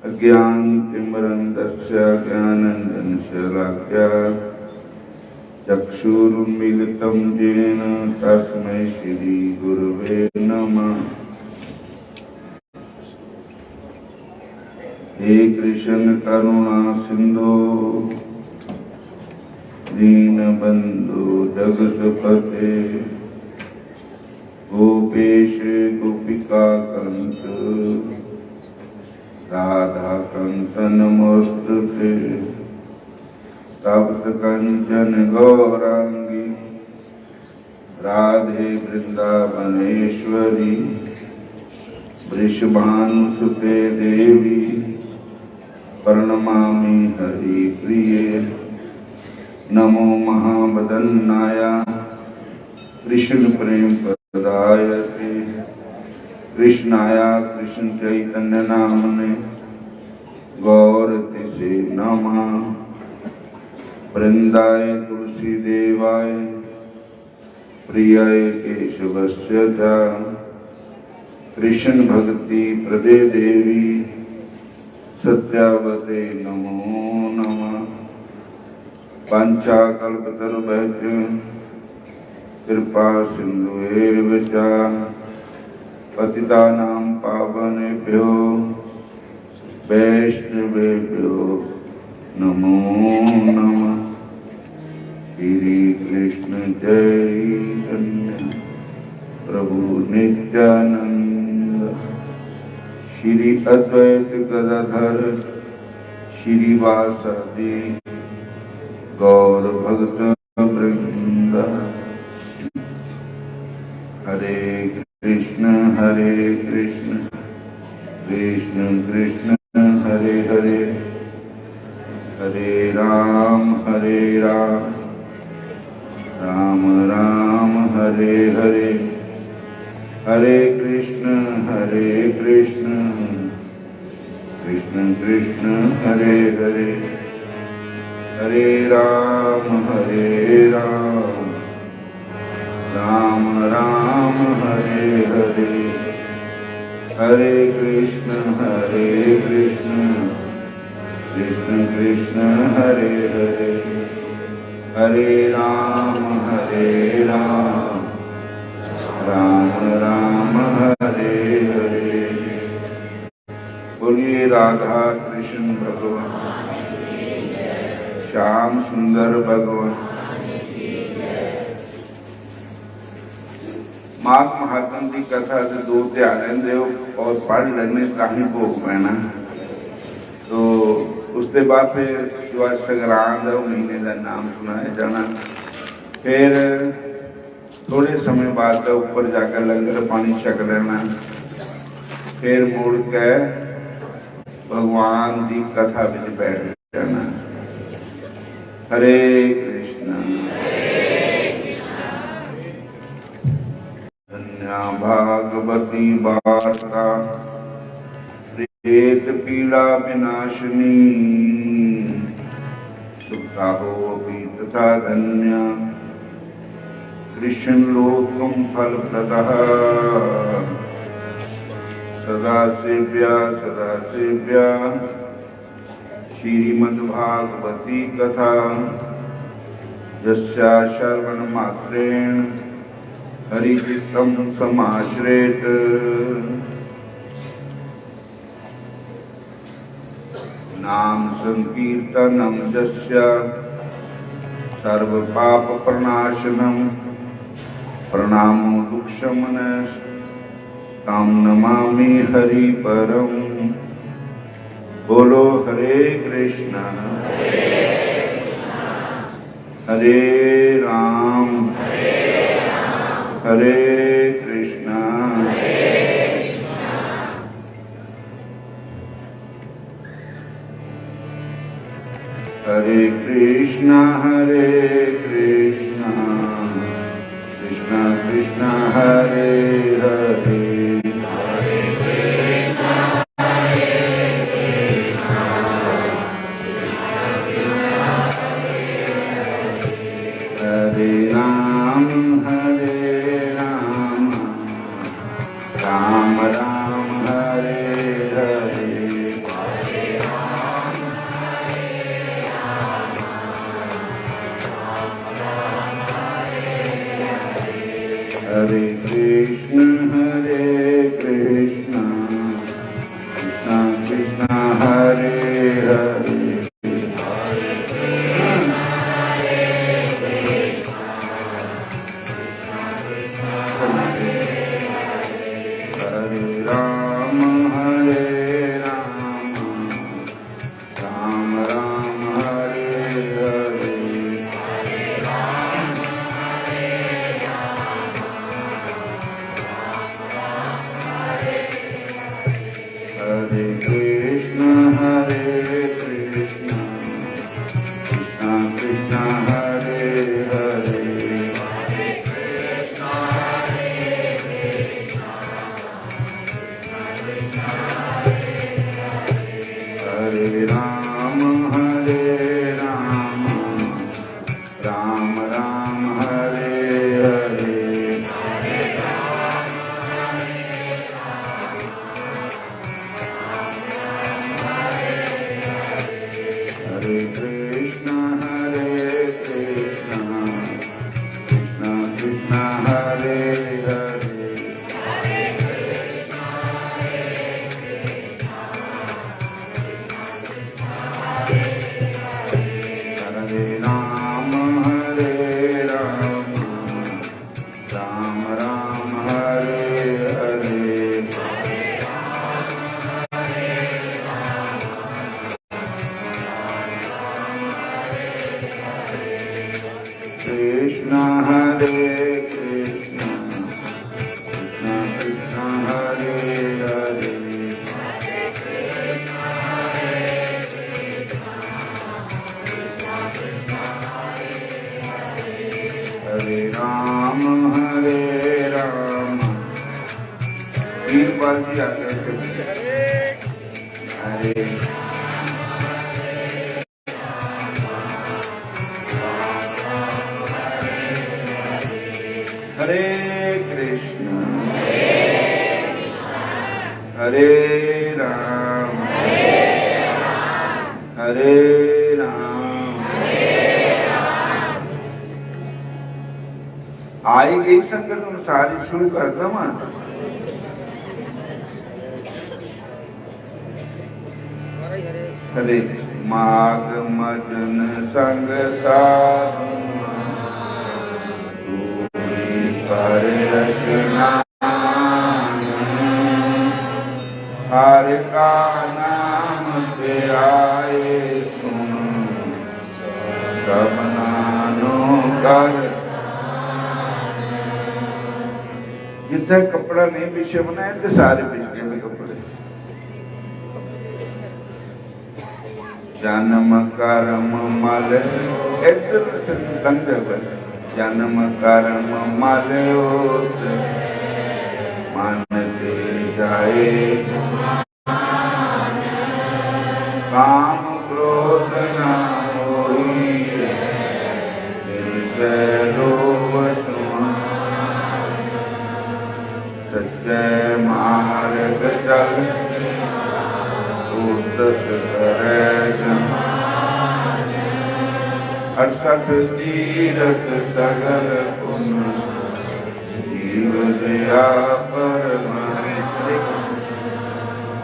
अज्ञानतिमिरन्धस्य ज्ञानाञ्जनशलाकया चक्षुरुन्मीलितं येन तस्मै श्रीगुरवे नमः। हे कृष्ण करुणा सिंधु दीनबंधु जगतपते गोपेश गोपिका कंस राधा कंस नमोस्तुते। तप्त कंचन गौरांगी राधे वृंदावनेश्वरी वृषभानुसुते देवी प्रणमामि हरिप्रिये। नमो महावदन्नाय कृष्ण प्रेम प्रदायते कृष्णाय कृष्ण चैतन्य नामने गौरतिसे नमः। वृंदाय तुलसी देवाय प्रियाय केशवस्य च कृष्ण भक्ति प्रदे देवी सत्यावते नमो नमः। पंचाकल्पतरुभ्यश्च कृपा सिन्धुएव च पतितानां पावनेभ्यो वैष्णवेभ्यो नमो नमः। श्री कृष्ण चैतन्य प्रभु नित्यानंद श्री अद्वैत गदाधर श्रीवासादि गौर भक्त वृंद। हरे कृष्ण कृष्ण कृष्ण हरे हरे हरे राम राम राम हरे हरे हरे कृष्ण कृष्ण कृष्ण हरे हरे हरे राम राम राम हरे हरे हरे कृष्ण कृष्ण कृष्ण हरे हरे हरे राम राम राम हरे हरे। बोलिए राधा कृष्ण भगवान श्याम सुंदर भगवान। माघ महात्म की कथा से दो ध्यान दे और पढ़ लेने कहीं भोग पैना। तो उसके बाद फिर शिवाजी संग्रांद महीने का नाम सुनाया जाना। फिर थोड़े समय बाद ऊपर जाकर लंगर पानी छक लेना। फिर मुड़ के भगवान की कथा में बैठ जाना। हरे कृष्ण धन्या भागवती वार्ता प्रेत पीड़ा विनाशिनी सुखा होपि तथा धन्य कृष्ण लोकं फलप्रदः सदा सेव्या श्रीमद्भागवती कथा यस्या श्रवण मात्रेण हरिचित्तं समाश्रेत। नाम संकीर्तनं यस्य सर्व पाप प्रणाशनं प्रणामो दुःखशमनः तां नमामि हरि परम। बोलो हरे कृष्ण हरे राम हरे कृष्ण हरे कृष्ण कृष्ण कृष्ण हरे हरे हरे राम राम राम हरे हरे हरे हरे राम हरे राम राम राम हरे हरे हरे कृष्ण हरे कृष्ण कृष्ण कृष्ण हरे हरे हरे राम राम राम हरे हरे हरे कृष्ण कृष्ण कृष्ण हरे हरे हरे राम राम राम हरे हरे कृष्ण कृष्ण कृष्ण हरे हरे हरे राम वीरपाल जी आते हैं हरे हरे कृष्ण हरे राम हरे राम आई गई संगत सारी शुरू करता मैं हरे माघ मदन संग साधु कर रचना हर का नाम पे आए सुन सब नानो कर जिथे कपड़ा नहीं पिछे बनाए तो सारे पिछ गए कपड़े जन्म कर्म मल इधर जन्म कर्म मल मन से जाए काम क्रोध न होई सच्चे मार्ग चल करे 68 तीरथ सगल पुन जीव दया पर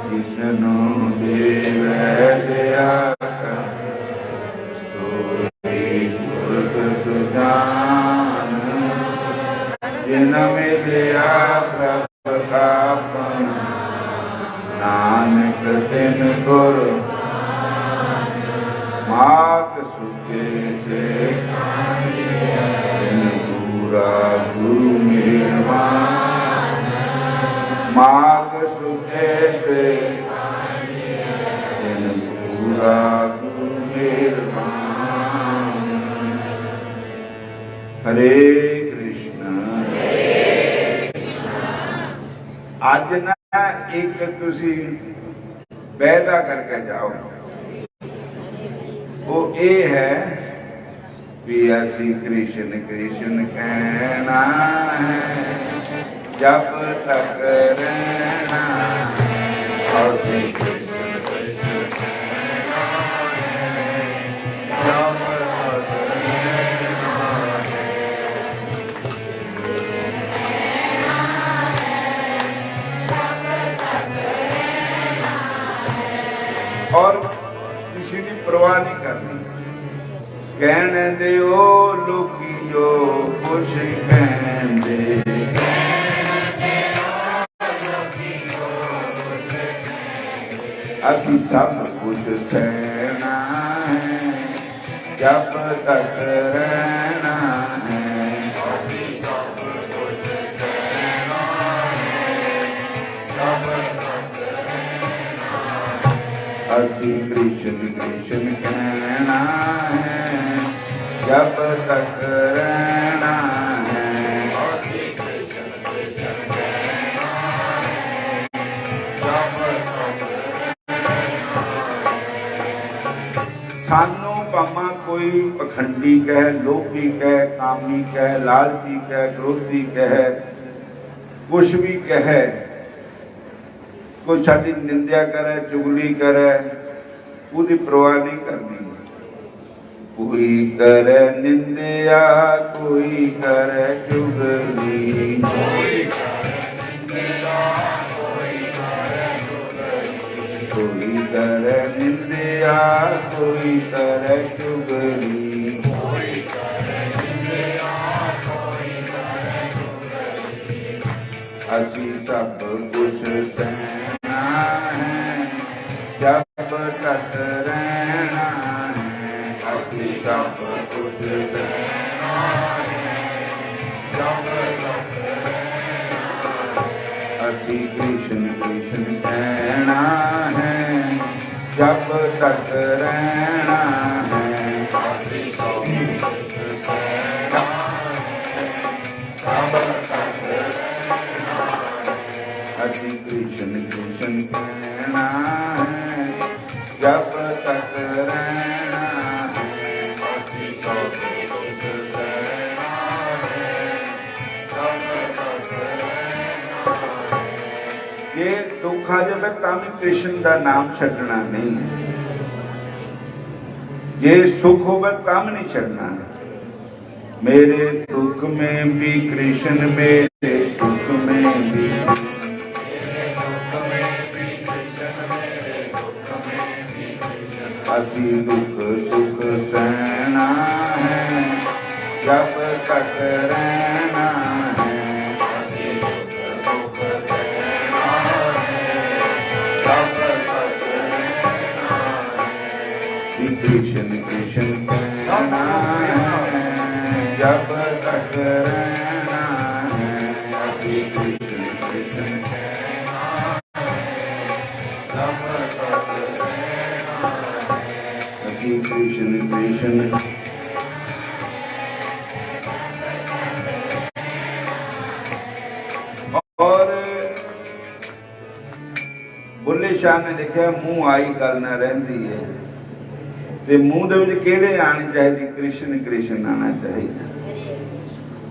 कृष्णो देव दया सुजान जिन में दया प्रतापन नानक दिन गुरु मात सुखे से पूरा गुरु निर्माण माग सुखे से पूरा गुरु निर्माण हरे कृष्ण आज ना एक तुसी पैदा करके जाओ वो ये है भी असी कृष्ण कृष्ण कहना है जब तक रहना और श्री कृष्ण कृष्ण कहना है जब तक रहना है और किसी की परवाह नहीं करनी। कहने दे ओ लोकी जो कुछ कहते, अभी सब कुछ सहना है, जब तक रहना है। अति कृष्ण कृष्ण कहना है, जब तक रहना है। सानू भामा कोई पखंडी कह, लोभी कह, कामी कह, लालची कह, क्रोधी कह, कुछ भी कहे, कोई साडी निंदा करे, चुगली करे, उसकी परवाह नहीं करनी। कोई करे निंदा, कोई करे चुगली, कोई करे निंदा, कोई करे चुगली। अति सब कुछ सहना है, जब तक रहना है। अति सब कुछ सहना है, जब तक रहना है। अति कृष्ण कृष्ण कहना है, जब तक रहना है। अति सब कुछ सहना है, जब तक रहना है। अति कृष्ण कृष्ण कहना है, जब तक रहना है। अति सब कुछ सहना है, जब तक रहना है। ये दुख आ जाए तां भी कृष्ण का नाम छड्डना नहीं है, ये सुख होवे तां नहीं छड्डना। मेरे दुख में भी कृष्ण, मेरे सुख में भी, अति दुख सुख सहना है, जब तक रहना है। अति दुख सुख सहना है, जब तक रहना है। कृष्ण कृष्ण कहना है, जब तक रहना है। अति कृष्ण कृष्ण कहना है, जब तक रहना है। अति कृष्ण कृष्ण और बुल्ले शाह ने लिखा मुंह आई गल न रहिंदी है, ते मुंह दे विच किहड़े आने चाहिए? कृष्ण कृष्ण आना चाहिए।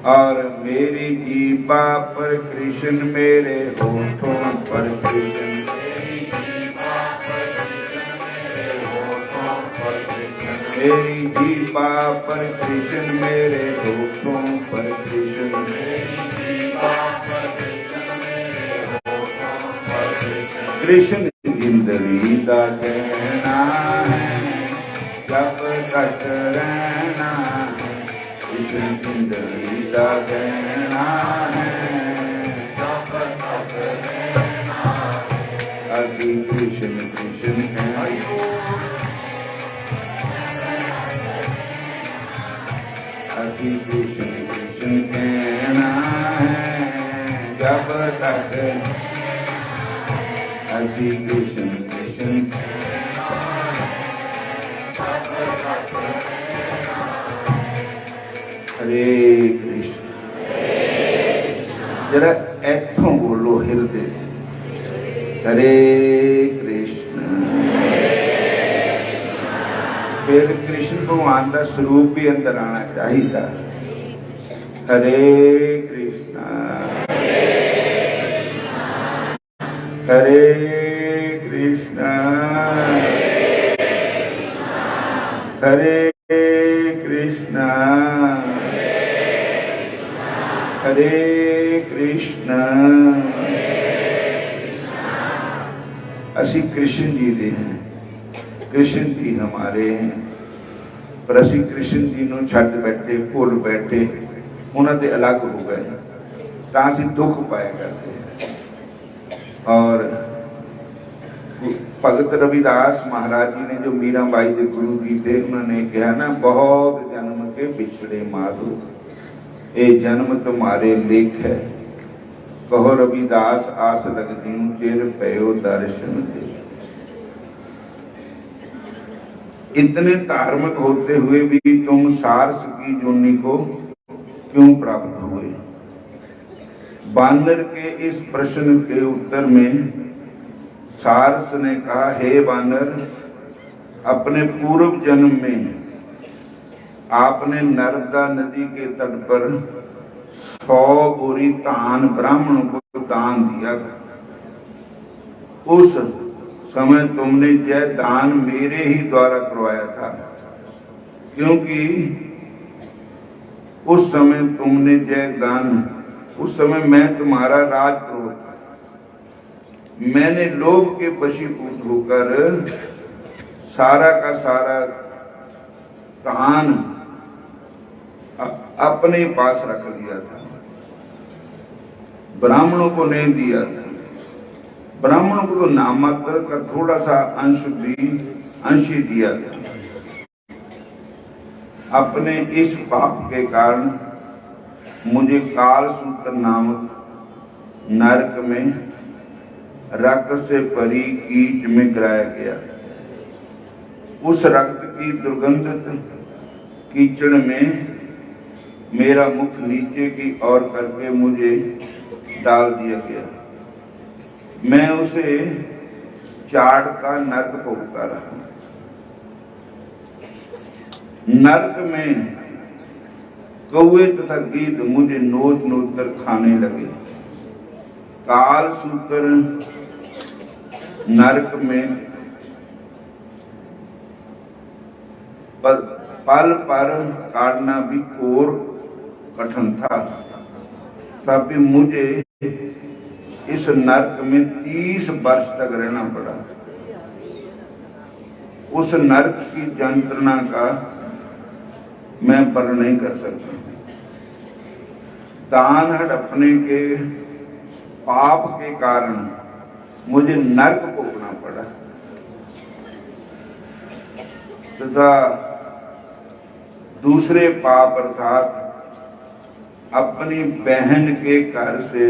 और मेरी जीभा पर कृष्ण, मेरे होठों पर कृष्ण, मेरी जीभा पर कृष्ण, मेरे होठों पर कृष्ण, मेरी जीभा पर कृष्ण, मेरे होठों पर कृष्ण, मेरी जीभा पर कृष्ण, मेरे होठों पर कृष्ण। कृष्ण जिंदगी का कहना है, जब तक रहना है। कृष्ण जिंदगी का कहना है, जब तक रहना है। अति कृष्ण कृष्ण कहना, अति कृष्ण कृष्ण कहना है, जब तक। अति कृष्ण कृष्ण कहना है, जब तक रहना है। हरे कृष्ण। जरा इथों बोलो हिरदे, हरे कृष्ण। फिर कृष्ण भगवान का स्वरूप भी अंदर आना चाहिए। हरे कृष्ण, हरे कृष्ण, हरे कृष्ण, हरे कृष्ण। असी कृष्ण जी दे हैं। कृष्ण जी हमारे हैं, पर असी कृष्ण जी नूं छड्ड बैठे, भुल बैठे, उन्हां दे अलग हो गए, तां असीं दुख पाया करते हैं। और भगत रविदास महाराज जी ने जो मीराबाई के गुरु जी थे, उन्होंने कहा ना, बहुत जन्म के बिछड़े माधो, ये जन्म तुम्हारे लेख है, कहो रविदास आस लगती चिर पयो दर्शन दे। इतने धार्मिक होते हुए भी तुम सारस की जोनी को क्यों प्राप्त हुए? बानर के इस प्रश्न के उत्तर में सारस ने कहा, हे बानर, अपने पूर्व जन्म में आपने नर्मदा नदी के तट पर 100 बोरी धान ब्राह्मणों को दान दिया था। उस समय तुमने यह दान मेरे ही द्वारा करवाया था, क्योंकि उस समय तुमने यह दान, उस समय मैं तुम्हारा राजपुरोहित था। मैंने लोभ के वशीभूत होकर सारा का सारा दान अपने पास रख लिया था, ब्राह्मणों को नहीं दिया था। ब्राह्मणों को तो नामात्र का थोड़ा सा अंश ही दिया था। अपने इस पाप के कारण मुझे कालसूत्र नामक नरक में रक्त से भरी कीच में गिराया गया। उस रक्त की दुर्गंधित कीचड़ में मेरा मुख नीचे की ओर करके मुझे डाल दिया गया। मैं उसे चाड़ का नरक भोगता रहा। नरक में कौवे तथा गीध मुझे नोच नोच कर खाने लगे। कालसूत्र नरक में पल पर काटना भी घोर कठिन था, तभी मुझे इस नरक में 30 वर्ष तक रहना पड़ा। उस नरक की यंत्रणा का मैं वर्णन नहीं कर सकता। दान हड़पने के पाप के कारण मुझे नरक भोगना पड़ा तथा दूसरे पाप अर्थात अपनी बहन के घर से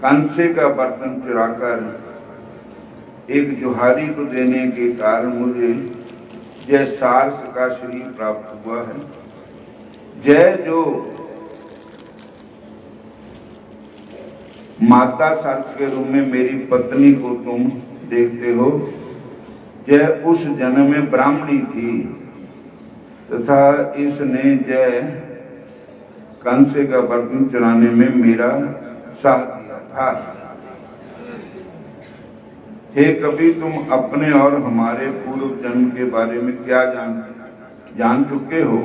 कंसे का बर्तन चुराकर एक जुहारी को देने के कारण मुझे जय सारस का शरीर प्राप्त हुआ है। जय जो माता सारस के रूप में मेरी पत्नी को तुम देखते हो, जय उस जन्म में ब्राह्मणी थी तथा इसने जय कंसे का बर्तन चुराने में मेरा साथ दिया था। हे कभी तुम अपने और हमारे पूर्व जन्म के बारे में क्या जान चुके हो?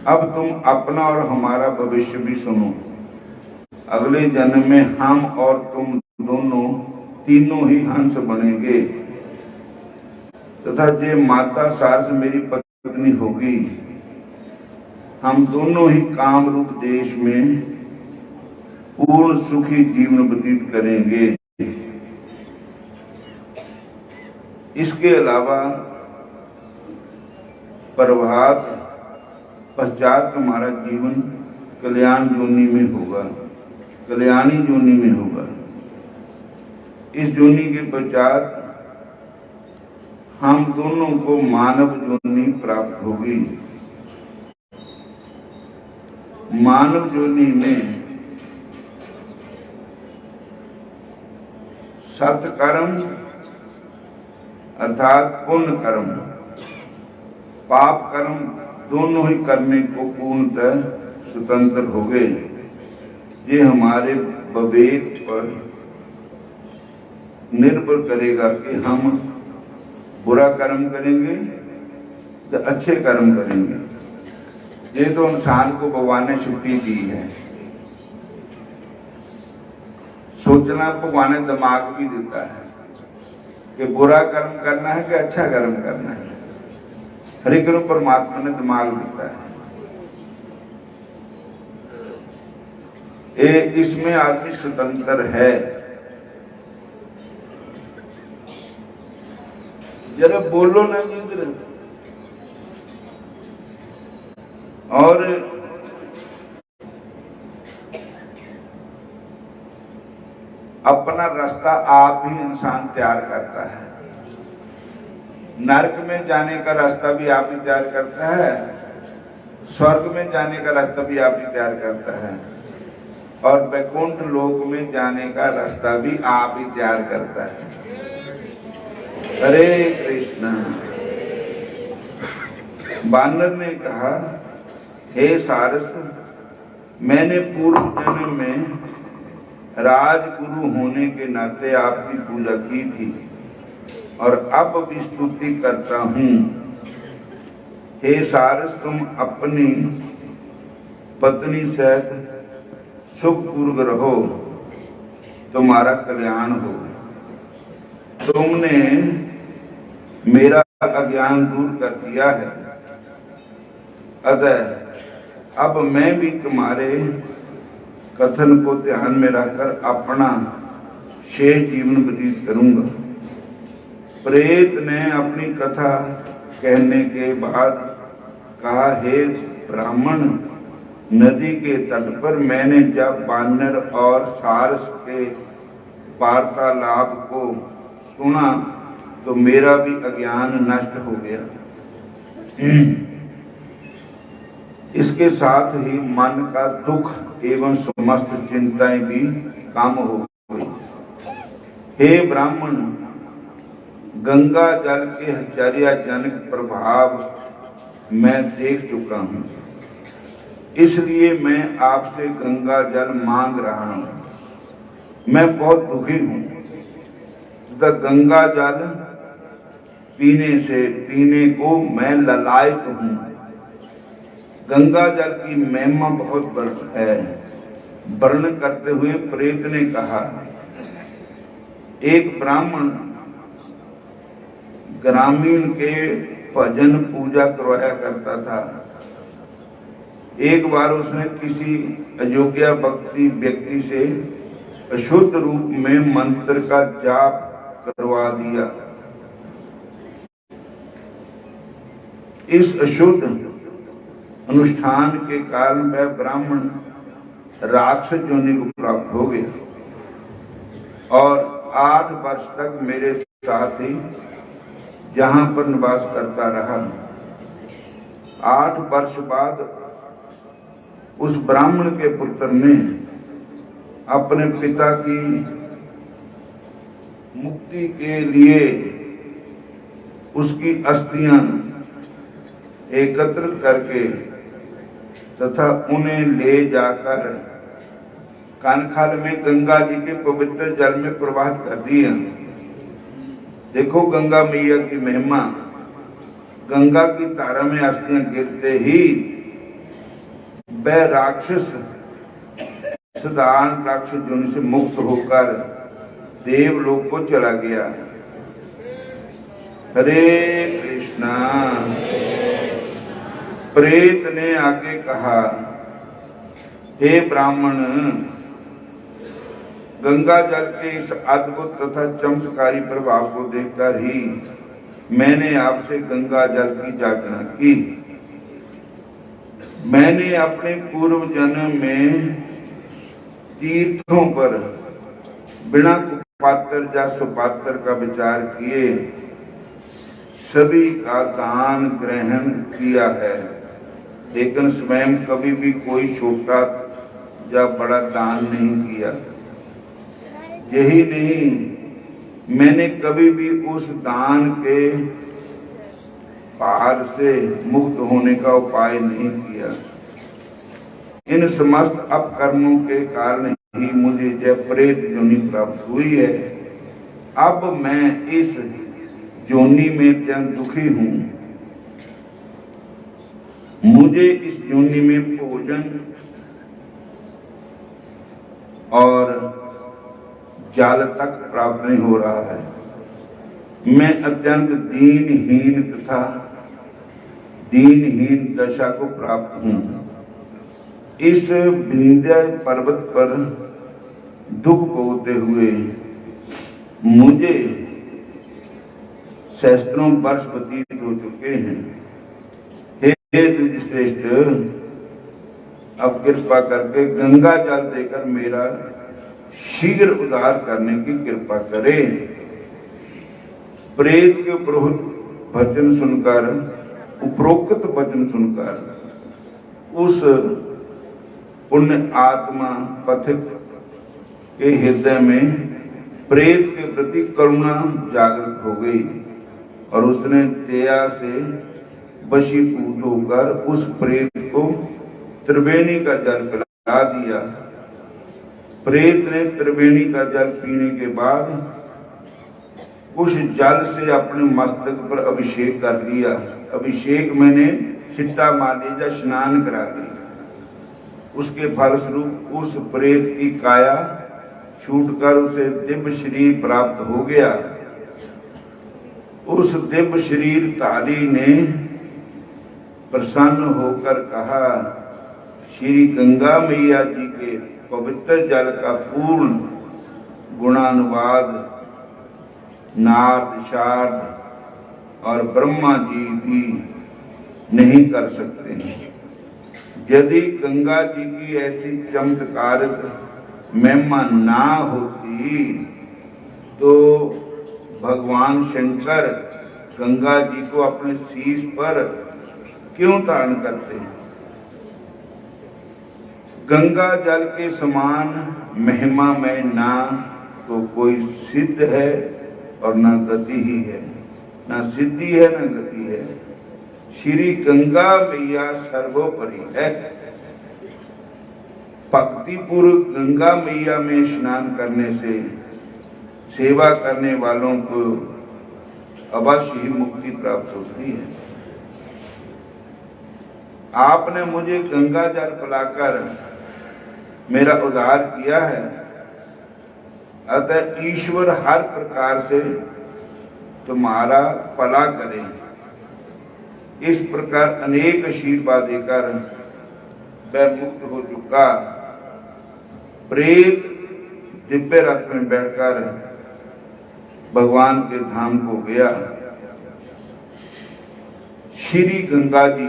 अब तुम अपना और हमारा भविष्य भी सुनो। अगले जन्म में हम और तुम दोनों तीनों ही हंस बनेंगे तथा जे माता सारस मेरी पत्नी होगी। हम दोनों ही काम रूप देश में पूर्ण सुखी जीवन व्यतीत करेंगे। इसके अलावा प्रभात पश्चात तुम्हारा जीवन कल्याण जोनी में होगा, कल्याणी जोनी में होगा। इस जोनी के पश्चात हम दोनों को मानव जोनी प्राप्त होगी। मानव जोनी में सत्कर्म अर्थात पुण्य कर्म, पाप कर्म दोनों ही करने को पूर्णतः स्वतंत्र हो गए। ये हमारे विवेक पर निर्भर करेगा कि हम बुरा कर्म करेंगे या अच्छे कर्म करेंगे। ये तो इंसान को भगवान ने छुट्टी दी है, सोचना भगवान ने दिमाग भी देता है। कि बुरा कर्म करना है कि अच्छा कर्म करना है। हरि गुरु परमात्मा ने दिमाग दिया है, इसमें आदमी स्वतंत्र है। जरा बोलो ना जिंद्र। और अपना रास्ता आप ही इंसान तैयार करता है। नरक में जाने का रास्ता भी आप ही तैयार करता है, स्वर्ग में जाने का रास्ता भी आप ही तैयार करता है, और वैकुंठ लोक में जाने का रास्ता भी आप ही तैयार करता है। हरे कृष्णा। बानर ने कहा, हे सारस, मैंने पूर्व जन्म में राजगुरु होने के नाते आपकी पूजा की थी और अब भी स्तुति करता हूं। हे सारस, तुम अपनी पत्नी सहित सुखपूर्वक रहो, तुम्हारा कल्याण हो। तुमने मेरा अज्ञान दूर कर दिया है, अतः अब मैं भी तुम्हारे कथन को ध्यान में रखकर अपना शेष जीवन व्यतीत करूंगा। प्रेत ने अपनी कथा कहने के बाद कहा, हे ब्राह्मण, नदी के तट पर मैंने जब बानर और सारस के वार्तालाप को सुना तो मेरा भी अज्ञान नष्ट हो गया। इसके साथ ही मन का दुख एवं समस्त चिंताएं भी कम हो गई। हे ब्राह्मण, गंगा जल के आश्चर्यजनक प्रभाव मैं देख चुका हूं, इसलिए मैं आपसे गंगा जल मांग रहा हूं। मैं बहुत दुखी हूं। गंगा जल पीने को मैं ललायत हूं। गंगा जल की महिमा बहुत बड़ी है। वर्णन करते हुए प्रेत ने कहा, एक ब्राह्मण ग्रामीण के भजन पूजा करवाया करता था। एक बार उसने किसी अयोग्य व्यक्ति से अशुद्ध रूप में मंत्र का जाप करवा दिया। इस अशुद्ध अनुष्ठान के कारण वह ब्राह्मण राक्षस योनि को प्राप्त हो गया और 8 वर्ष तक मेरे साथ ही जहां पर निवास करता रहा। 8 वर्ष बाद उस ब्राह्मण के पुत्र ने अपने पिता की मुक्ति के लिए उसकी अस्थियां एकत्र करके तथा उन्हें ले जाकर कानखाल में गंगा जी के पवित्र जल में प्रवाहित कर दिया। देखो गंगा मैया की महिमा। गंगा की धारा में अस्थियां गिरते ही वह राक्षस साधारण राक्षस योनि से मुक्त होकर देवलोक को चला गया। हरे कृष्णा। प्रेत ने आगे कहा, हे ब्राह्मण, गंगा जल के इस अद्भुत तथा चमत्कारी प्रभाव को देखकर ही मैंने आपसे गंगा जल की याचना की। मैंने अपने पूर्व जन्म में तीर्थों पर बिना कुपात्र या सुपात्र का विचार किए सभी का दान ग्रहण किया है, लेकिन स्वयं कभी भी कोई छोटा या बड़ा दान नहीं किया। यही नहीं, मैंने कभी भी उस दान के भार से मुक्त होने का उपाय नहीं किया। इन समस्त अपकर्मों के कारण ही मुझे जब प्रेत योनि प्राप्त हुई है। अब मैं इस योनि में अत्यंत दुखी हूं। मुझे इस योनि में भोजन और जल तक प्राप्त नहीं हो रहा है। मैं अत्यंत दीनहीन तथा दीनहीन दशा को प्राप्त हूं। इस विंध्य पर्वत पर दुख भोगते हुए मुझे सहस्त्रों वर्ष व्यतीत हो चुके हैं। हे श्रेष्ठ, अब कृपा करके गंगा जल देकर मेरा शीघ्र उद्धार करने की कृपा करें। प्रेत के उपरोक्त वचन सुनकर उस पुण्य आत्मा पथिक के हृदय में प्रेत के प्रति करुणा जागृत हो गई और उसने दया से वशीभूत होकर उस प्रेत को त्रिवेणी का जल पिला दिया। प्रेत ने त्रिवेणी का जल पीने के बाद उस जल से अपने मस्तक पर अभिषेक कर लिया। अभिषेक मैंने छिट्टा मार लिया, स्नान करा लिया। उसके फलस्वरूप उस प्रेत की काया छूटकर उसे दिव्य शरीर प्राप्त हो गया। उस दिव्य शरीर धारी ने प्रसन्न होकर कहा, श्री गंगा मैया जी के पवित्र जल का पूर्ण गुणानुवाद नारद, शारद और ब्रह्मा जी भी नहीं कर सकते। यदि गंगा जी की ऐसी चमत्कारिक महिमा ना होती तो भगवान शंकर गंगा जी को अपने शीश पर क्यों धारण करते हैं? गंगा जल के समान महिमा में ना तो कोई सिद्ध है और ना गति ही है, ना सिद्धि है ना गति है। श्री गंगा मैया सर्वोपरि है। भक्ति पूर्वक गंगा मैया में स्नान करने से सेवा करने वालों को अवश्य ही मुक्ति प्राप्त होती है। आपने मुझे गंगा जल पिलाकर मेरा उद्धार किया है, अतः ईश्वर हर प्रकार से तुम्हारा भला करे। इस प्रकार अनेक आशीर्वाद देकर वह मुक्त हो चुका। प्रेत दिव्य रथ में बैठकर भगवान के धाम को गया। श्री गंगा जी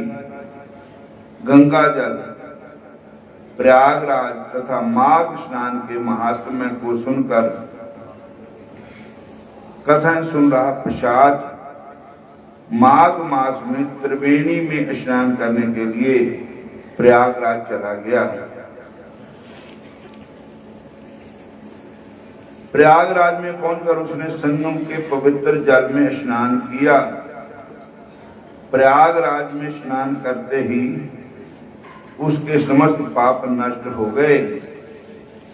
गंगा जल, प्रयागराज तथा माघ स्नान के महात्म्य को सुनकर कथन सुन रहा प्रसाद माघ मास में त्रिवेणी में स्नान करने के लिए प्रयागराज चला गया। प्रयागराज में पहुंचकर उसने संगम के पवित्र जल में स्नान किया। प्रयागराज में स्नान करते ही उसके समस्त पाप नष्ट हो गए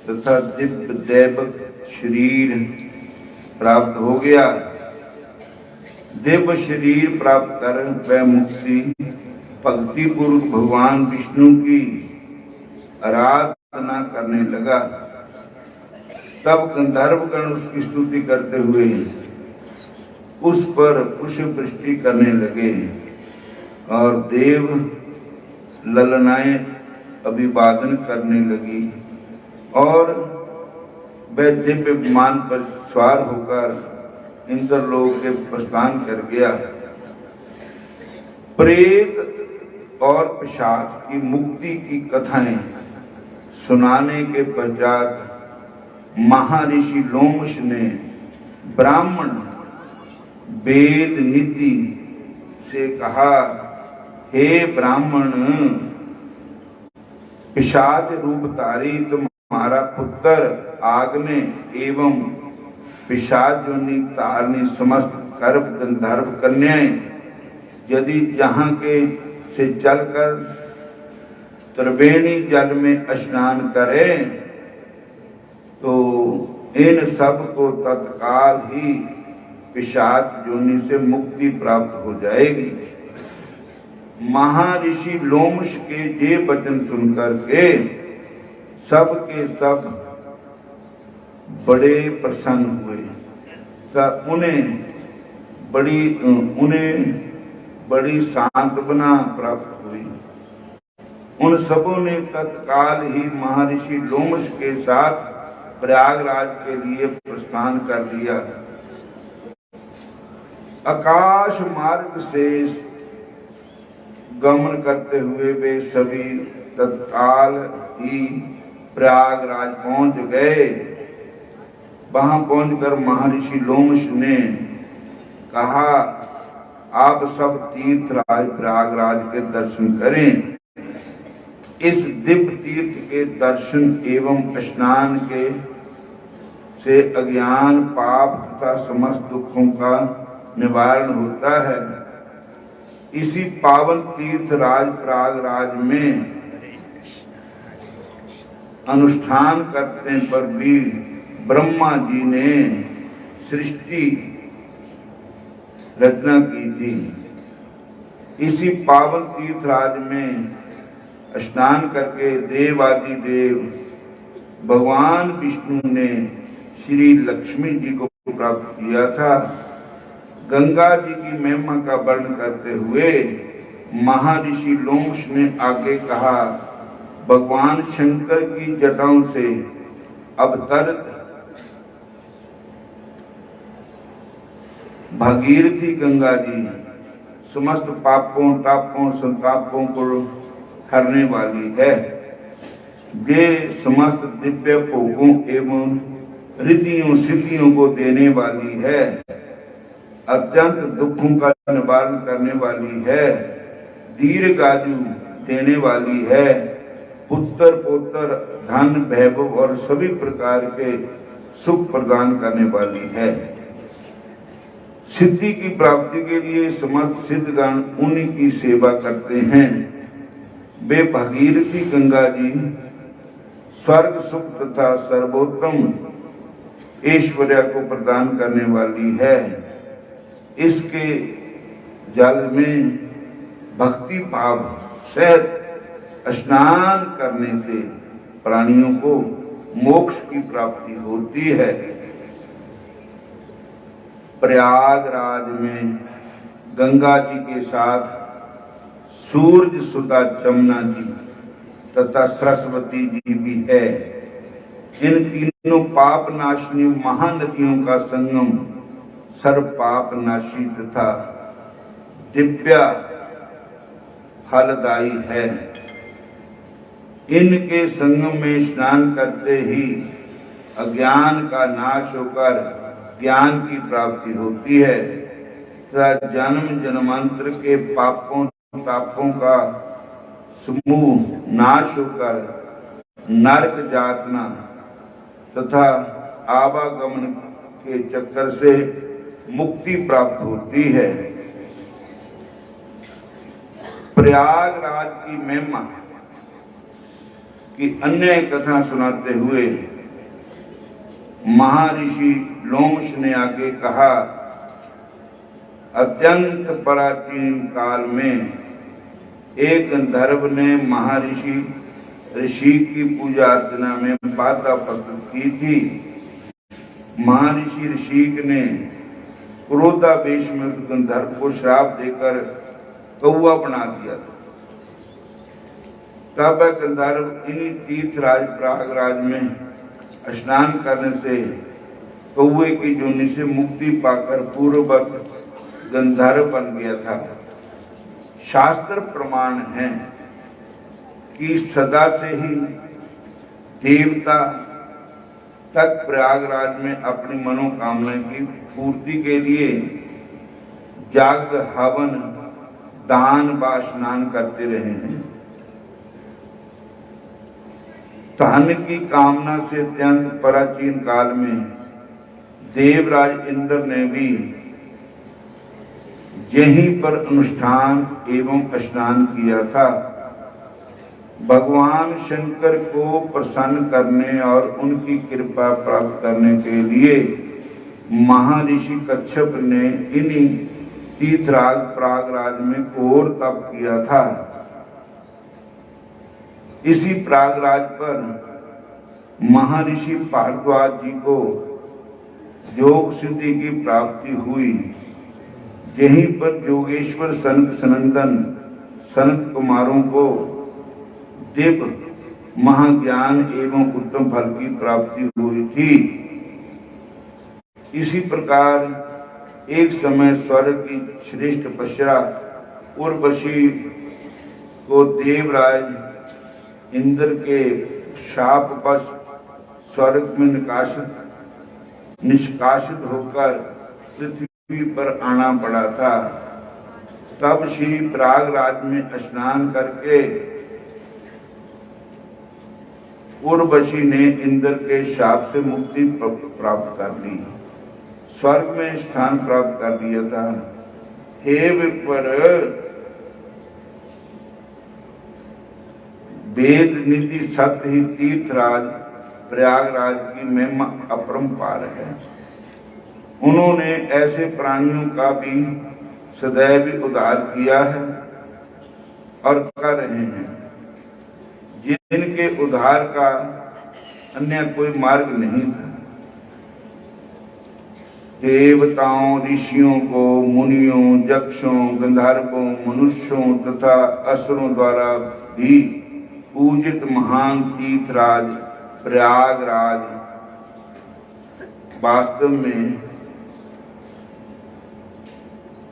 तथा दिव्य दैवक शरीर प्राप्त हो गया। दिव्य शरीर प्राप्त कर वह मुक्ति भक्ति पूर्वक भगवान विष्णु की आराधना करने लगा। तब गंधर्वगण उसकी स्तुति करते हुए उस पर पुष्प वृष्टि करने लगे और देव ललनाएं अभिवादन करने लगी और वह दिव्य विमान पर सवार होकर इंद्रलोक के प्रस्थान कर गया। प्रेत और पिशाच की मुक्ति की कथाएं सुनाने के पश्चात महर्षि लोमश ने ब्राह्मण वेद नीति से कहा, हे ब्राह्मण, पिशाच रूपधारी तुम्हारा पुत्र आग्ने एवं पिशाच योनि तारनी समस्त गर्भ गंधर्व कन्याएं यदि जहां के से चलकर त्रिवेणी जल में स्नान करें तो इन सब को तत्काल ही पिशाच योनि से मुक्ति प्राप्त हो जाएगी। महर्षि लोमश के ये वचन सुनकर के सब के सब बड़े प्रसन्न हुए। उन्हें उन्हें बड़ी सांत्वना प्राप्त हुई। उन सबों ने तत्काल ही महर्षि लोमश के साथ प्रयागराज के लिए प्रस्थान कर दिया। आकाश मार्ग से गमन करते हुए वे सभी तत्काल ही प्रयागराज पहुंच गए। वहां पहुंचकर महर्षि लोमश ने कहा, आप सब तीर्थराज प्रयागराज के दर्शन करें। इस दिव्य तीर्थ के दर्शन एवं स्नान के से अज्ञान, पाप तथा समस्त दुखों का निवारण होता है। इसी पावन तीर्थराज प्रयागराज में अनुष्ठान करने पर भी ब्रह्मा जी ने सृष्टि रचना की थी। इसी पावन तीर्थराज में स्नान करके देवादि देव भगवान विष्णु ने श्री लक्ष्मी जी को प्राप्त किया था। गंगा जी की महिमा का वर्णन करते हुए महर्षि लोमश ने आगे कहा, भगवान शंकर की जटाओं से अवतरित भागीरथी गंगा जी समस्त पापों, तापों, संतापों को हरने वाली है। वे समस्त दिव्य भोगों एवं रिद्धियों सिद्धियों को देने वाली है। अत्यंत दुखों का निवारण करने वाली है। दीर्घायु देने वाली है। पुत्र पौत्र, धन, वैभव और सभी प्रकार के सुख प्रदान करने वाली है। सिद्धि की प्राप्ति के लिए समस्त सिद्धगण उन्हीं की सेवा करते हैं। वे भागीरथी गंगा जी स्वर्ग सुख तथा सर्वोत्तम ऐश्वर्य को प्रदान करने वाली है। इसके जल में भक्ति भाव सहित स्नान करने से प्राणियों को मोक्ष की प्राप्ति होती है। प्रयागराज में गंगा जी के साथ सूर्य सुधा जमुना जी तथा सरस्वती जी भी है। इन तीनों पाप नाशिनी महानदियों का संगम सर्व पाप नाशी तथा दिव्य फलदायी है। इनके संगम में स्नान करते ही अज्ञान का नाश होकर ज्ञान की प्राप्ति होती है तथा जन्म जन्मांतर के पापों तापों का समूह नाश होकर नरक यातना तथा आवागमन के चक्कर से मुक्ति प्राप्त होती है। प्रयागराज की महिमा की अन्य कथा सुनाते हुए महर्षि लोमश ने आगे कहा, अत्यंत प्राचीन काल में एक गंधर्व ने महर्षि ऋषि की पूजा अर्चना में बाधा प्रस्तुत की थी। महर्षि ऋषि ने क्रोधावेश में उस गंधर्व को श्राप देकर कौआ बना दिया था। तब गंधर्व इन्हीं तीर्थराज प्रयागराज में स्नान करने से कौए की जोनी से मुक्ति पाकर पूर्ववत गंधर्व बन गया था। शास्त्र प्रमाण है कि सदा से ही देवता तक प्रयागराज में अपनी मनोकामना की पूर्ति के लिए याग, हवन, दान व स्नान करते रहे हैं। धन की कामना से अत्यंत प्राचीन काल में देवराज इंद्र ने भी यहीं पर अनुष्ठान एवं स्नान किया था। भगवान शंकर को प्रसन्न करने और उनकी कृपा प्राप्त करने के लिए महर्षि कच्छप ने इन्हीं तीर्थराज प्रयागराज में घोर तप किया था। इसी प्रयागराज पर महर्षि भारद्वाज जी को योग सिद्धि की प्राप्ति हुई। यहीं पर योगेश्वर सनत सनंदन सनत कुमारों को दिव्य महाज्ञान एवं उत्तम फल की प्राप्ति हुई थी। इसी प्रकार एक समय स्वर्ग की श्रेष्ठ पश्रा उर्वशी को देवराज इंद्र के शापवश स्वर्ग में निष्कासित होकर पृथ्वी पर आना पड़ा था। तब श्री प्रयागराज में स्नान करके उर्वशी ने इंद्र के शाप से मुक्ति प्राप्त कर ली, स्वर्ग में स्थान प्राप्त कर लिया था। हे विप्र, वेद निधि सत्य ही तीर्थराज प्रयागराज की महिमा अपरंपार है। उन्होंने ऐसे प्राणियों का भी सदैव उद्धार किया है और कर रहे हैं जिनके उद्धार का अन्य कोई मार्ग नहीं था। देवताओं, ऋषियों को, मुनियों, यक्षों, गंधर्वों, मनुष्यों तथा असुरों द्वारा भी पूजित महान तीर्थराज प्रयागराज वास्तव में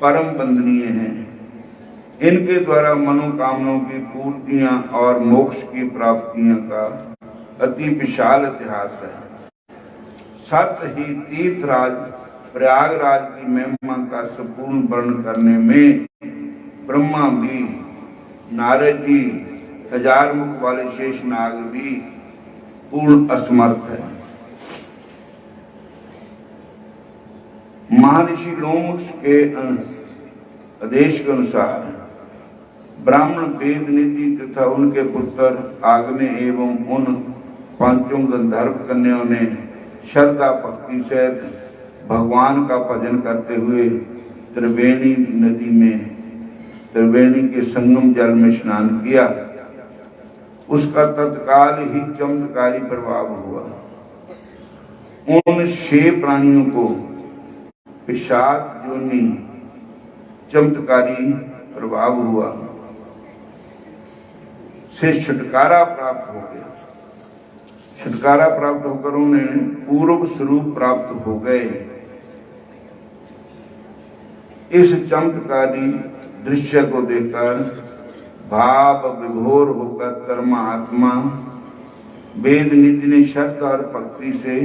परम वंदनीय हैं। इनके द्वारा मनोकामनाओं की पूर्तियां और मोक्ष की प्राप्तियों का अति विशाल इतिहास है। सत्य ही तीर्थराज प्रयागराज की महिमा का संपूर्ण वर्णन करने में ब्रह्मा भी, नारद जी, 1000 मुख वाले शेषनाग भी पूर्ण असमर्थ है। महर्षि लोमश के आदेश के अनुसार ब्राह्मण वेद निधि तथा उनके पुत्र आग्नेय एवं उन 5 गंधर्व कन्याओं ने श्रद्धा भक्ति से भगवान का भजन करते हुए त्रिवेणी नदी में त्रिवेणी के संगम जल में स्नान किया। उसका तत्काल ही चमत्कारी प्रभाव हुआ। उन 6 प्राणियों को पिशाच योनि चमत्कारी प्रभाव हुआ से छुटकारा प्राप्त हो गया। छुटकारा प्राप्त होकर उन्हें पूर्व स्वरूप प्राप्त हो गए। इस चमत्कारी दृश्य को देखकर भाव विभोर होकर धर्मात्मा वेद निधि ने श्रद्धा और भक्ति से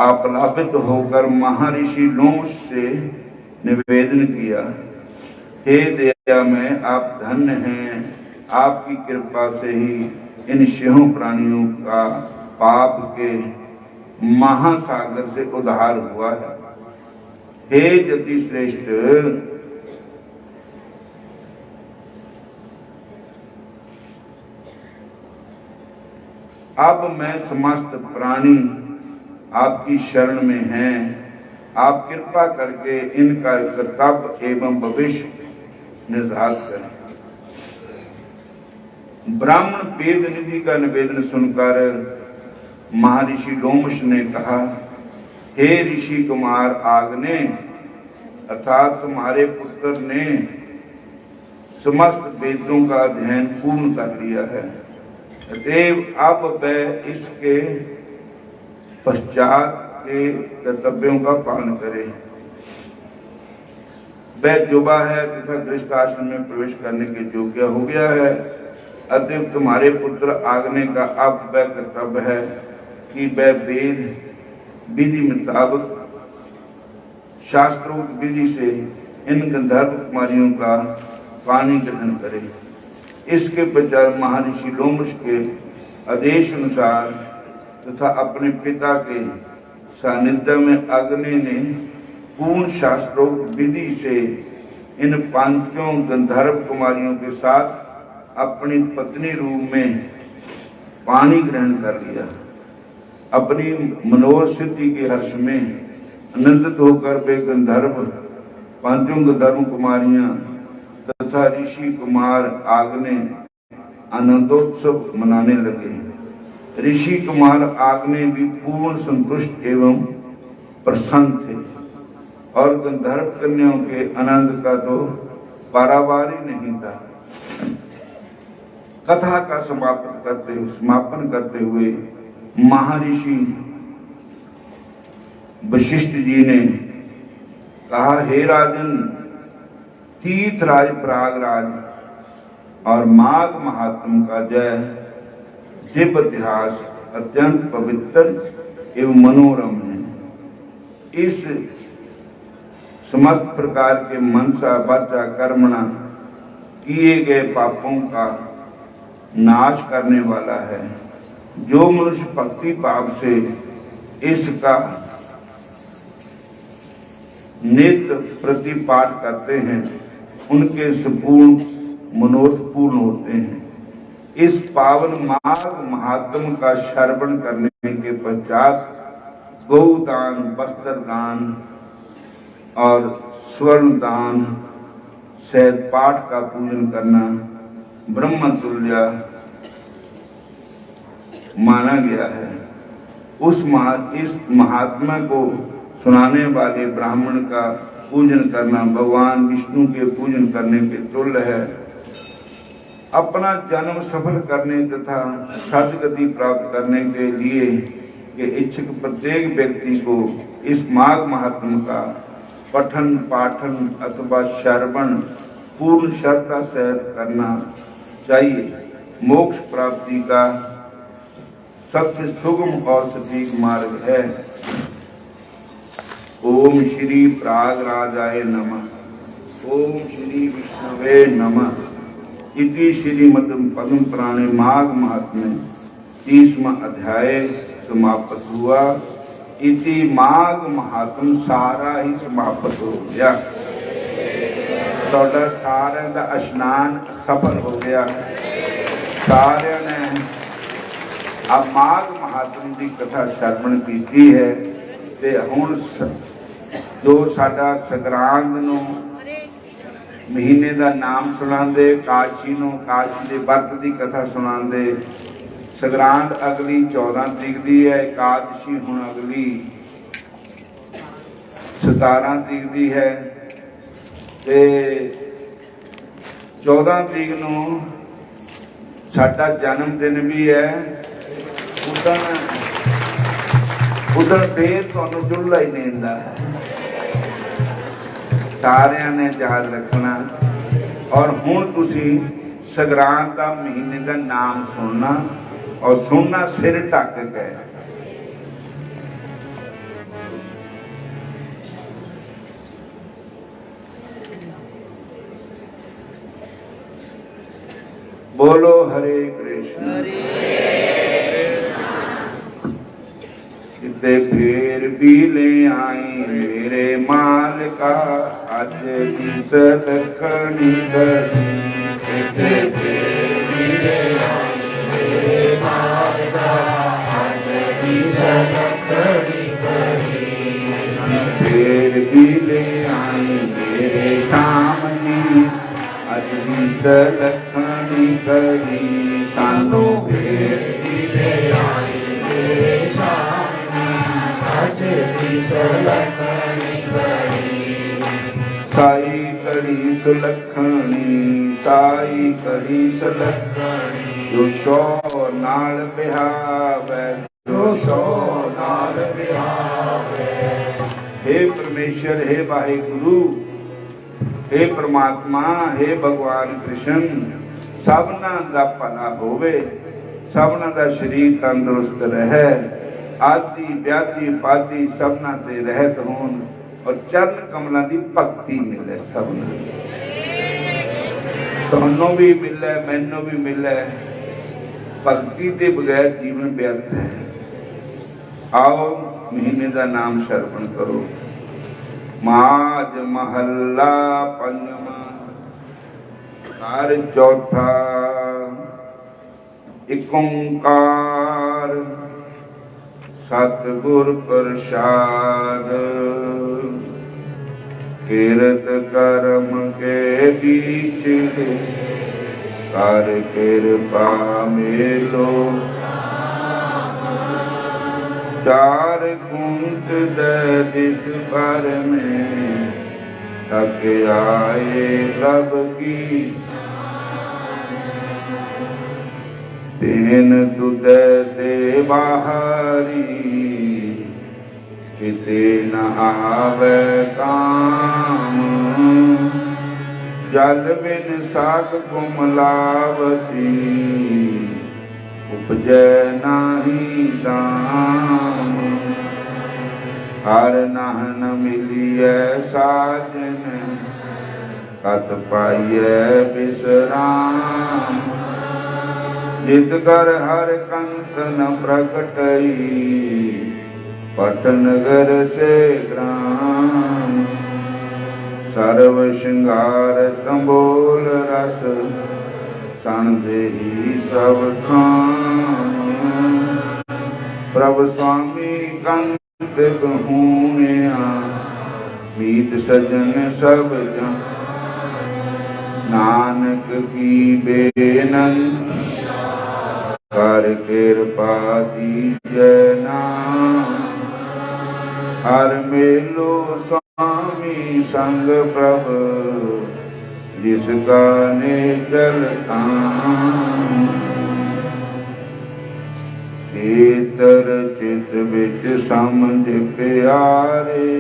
आप्लावित होकर महर्षि लोमश से निवेदन किया, हे दया में आप धन्य हैं, आपकी कृपा से ही इन 6 प्राणियों का पाप के महासागर से उद्धार हुआ है। हे यति श्रेष्ठ, अब मैं समस्त प्राणी आपकी शरण में हैं। आप कृपा करके इनका कर्तव्य एवं भविष्य निर्धारित करें। ब्राह्मण वेद निधि का निवेदन सुनकर महर्षि लोमश ने कहा, हे ऋषि कुमार आग्ने, अर्थात तुम्हारे पुत्र ने समस्त वेदों का अध्ययन पूर्ण कर लिया है। अतएव अब वह इसके पश्चात के कर्तव्यों का पालन करे। वह युवा है तथा गृहस्थ आश्रम में प्रवेश करने के योग्य हो गया है। अतएव तुम्हारे पुत्र आग्ने का अब वह कर्तव्य है कि वह वेद विधि मुताबिक शास्त्रों की विधि से इन गंधर्व कुमारियों का पानी ग्रहण करे। इसके पश्चात महर्षि लोमश के आदेश अनुसार तथा अपने पिता के सानिध्य में अग्नि ने पूर्ण शास्त्रों विधि से इन 5 गंधर्व कुमारियों के साथ अपनी पत्नी रूप में पानी ग्रहण कर लिया। अपनी मनोहर सिद्धि के हर्ष में आनंदित होकर वे गंधर्व 5 गंधर्व कुमारियां तथा ऋषि कुमार आग्ने आनंदोत्सव मनाने लगे। ऋषि कुमार आग्ने भी पूर्ण संतुष्ट एवं प्रसन्न थे और गंधर्व कन्याओं के आनंद का तो पारावार ही नहीं था। कथा का समापन करते हुए महर्षि वशिष्ठ जी ने कहा, हे राजन, तीर्थराज प्रयागराज और माघ महात्म का जय दिव्य इतिहास अत्यंत पवित्र एवं मनोरम है। इस समस्त प्रकार के मनसा वाचा कर्मणा किए गए पापों का नाश करने वाला है। जो मनुष्य भक्ति भाव से इसका नित्य प्रतिपाठ करते हैं उनके संपूर्ण मनोरथ पूर्ण होते हैं। इस पावन माघ महात्म का श्रवण करने के पश्चात गौदान, वस्त्र दान और स्वर्ण दान सहित पाठ का पूजन करना ब्रह्म तुल्य माना गया है। इस महात्मा को सुनाने वाले ब्राह्मण का पूजन करना भगवान विष्णु के पूजन करने के तुल्य है। अपना जन्म सफल करने तथा सद्गति प्राप्त करने के लिए के इच्छुक प्रत्येक व्यक्ति को इस माघ महात्म का पठन पाठन अथवा श्रवण पूर्ण श्रद्धा सहित करना चाहिए। मोक्ष प्राप्ति का सबसे सुगम और सटीक मार्ग है। ओम श्री प्रयागराजाय नमः। ओम श्री विष्णवे नमः। इति श्रीमद् पद्म पुराणे माघ महात्म्य 30वां अध्याय समाप्त हुआ। इति माघ महात्म सारा ही समाप्त हो गया। थोड़ा सारे का स्नान सफल हो गया। सारे ने अब माघ महात्म की कथा श्रवण की है ते हुण जो साडा संगरांद नूं महीने का नाम सुनाते, काशी नूं काशी के व्रत की कथा सुनाते। संगरांद अगली 14 तरीक की है, एकादशी हुण अगली 17 तरीक की है। 14 तरीक नूं साडा जन्मदिन भी है। उधर फिर तुहानूं चुल्हा ही नींदा है। सारिਆਂ ने याद रखना। और हुण तुसी संगरांद का महीने का नाम सुनना और सुनना सिर ढक के। बोलो हरे कृष्ण। किते फिर भी ले आई मेरे माल का अज सलखनी धरी। किते फिर भी ले आई मेरे माल का अज सलखनी धरी। फिर भी ले आई मेरे काम जी अज सलखनी धरी। सानू फिर भी ले आई मेरे साई कड़ी सुलखणी, साई कड़ी सुलखणी। जो सौ नाल बिहावे, जो सौ नाल बिहावे। हे परमेश्वर, हे वाहिगुरु, हे परमात्मा, हे भगवान कृष्ण, सबना दा भला होवे, सबना दा शरीर तंदुरुस्त रहे, आदि व्याधि पादि सबना ते रहत होन और चरण कमलों की भक्ति मिले। सबना तुहानू भी मिले, मैनू भी मिले। भक्ति के बगैर जीवन व्यर्थ है। आओ महीने का नाम श्रवण करो। माज महला पंजवा कार चौथा। एक ओंकार सतगुर प्रसाद। किरत कर्म के बीच कर कृपा मेलो। चार गुण अंत दिस भर में थक आए प्रभ की तेन तुदे ते बाहरी चिते न आवे काम जल बिन साग कुमलावती उपजै नाही दाम हर नाहन मिलिए साजन कत पाइए विश्राम जित कर हर कंत न प्रकटई पटनगर से ग्राम सर्व श्रृंगार तंबोल रस सन देही सब खान प्रभु स्वामी कंत कहूनिया मीत सजन सब जन नानक की बेनंती कर कृपा दीजै नाम हर मेलो स्वामी संग प्रभ जिसका निचल काम चेतर चित बिच समझ प्यारे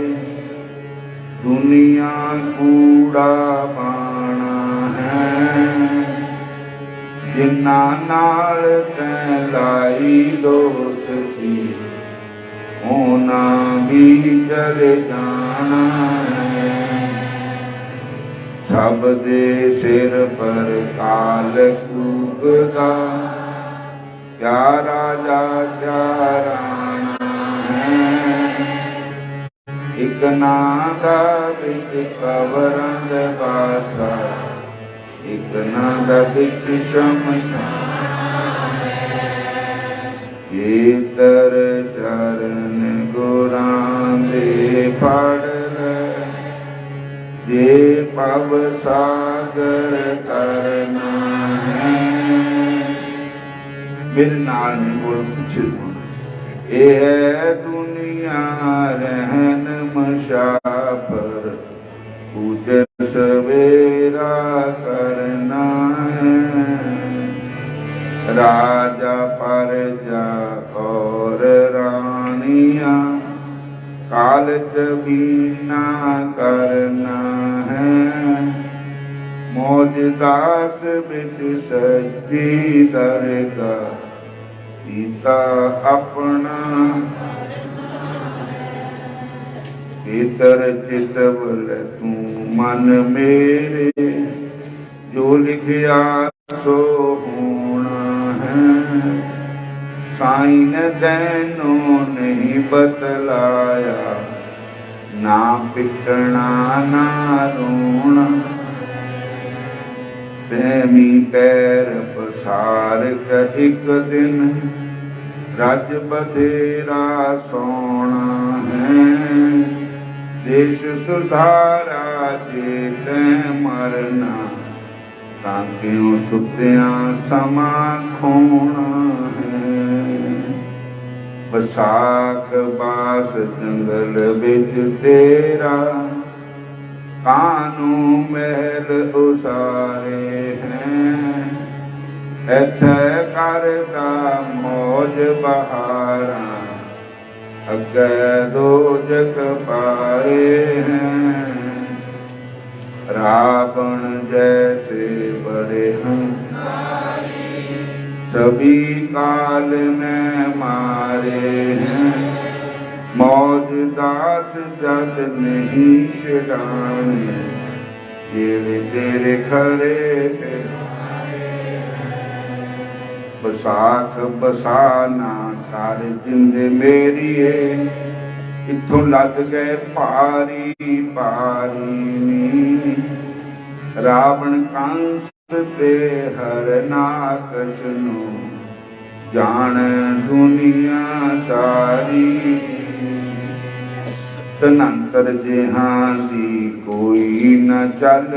दुनिया कूड़ा बाणा है जिन्ना नाल तैं लाई दोस्ती होना भी चल जाना है सब दे सिर पर काल कूकदा क्या राजा क्या राणा है एक नादा बिच कवरंद बासा एक नादा बिच शमशान चेतर चरण गुरां दे फड़ ले जे पव सागर करना है मेरे नाल नहीं बोल पीछे ये है दुनिया रहन मुसाफिर पूजन सवेरा करना है राजा प्रजा और रानियां कालच बीना करना है मौज दास बिच सच्ची दरगा सीता अपना इतर चितवल तू मन मेरे जो लिखिया सो होना है साईं ने दैनो नहीं बतलाया ना पिटना ना रोना प्रेमी पैर पसार का एक दिन रज बधेरा सोना है देश सुधारा चेत मरना ताकियों सुत्या समा खोना है बसाख बास जंगल बिच तेरा कानू महल उसारे हैं ऐथे करदा मौज बहारा अगे दो जग पारे हैं रावण जैसे बड़े हैं सभी काल में मारे हैं मौज दास जद नहीं छिड़ाने तेरे तेरे खरे बसाख बसाना सारे जिंदे मेरी इथों लग गए भारी भारी रावण कंस ते हर नाकश नू जान दुनिया सारी तनंतर जिहां दी कोई न चल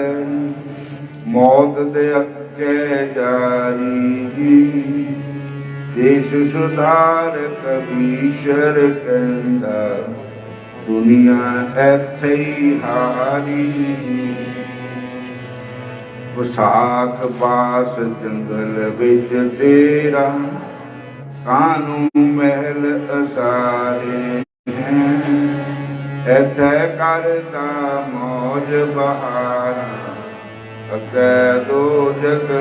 मौत दे अगे जारी देश सुधार कबीशर कहंदा दुनिया ऐथे ही हारी विसाख बास जंगल विच तेरा कानू महल असारे ऐथे करता मौज बहारा अगे दो जग